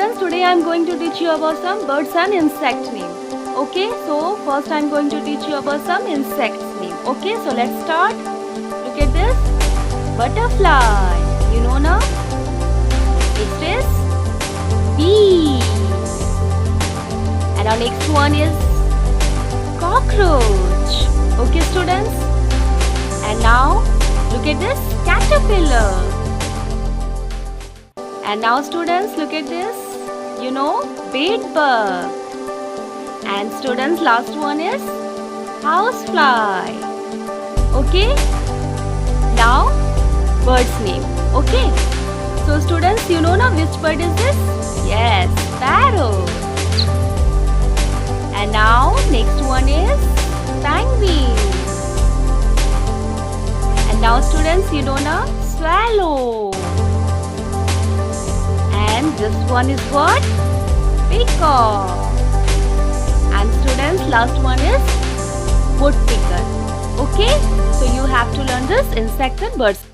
students, today I am going to teach you about some birds and insect name. Okay, so first I am going to teach you about some insects name. Okay, so let's start. Look at this. Butterfly. You know now? Next is bee. And our next one is cockroach. Okay, students. And now look at this caterpillar. And now students, look at this. You know, bedbug. And students, last one is housefly. Okay? Now, bird's name. Okay? So students, you know now which bird is this? Yes, parrot. And now, next one is penguin. And now students, you know now swallow. And this one is what? Peacock. And students, last one is woodpecker. Okay? So you have to learn this insect and birds.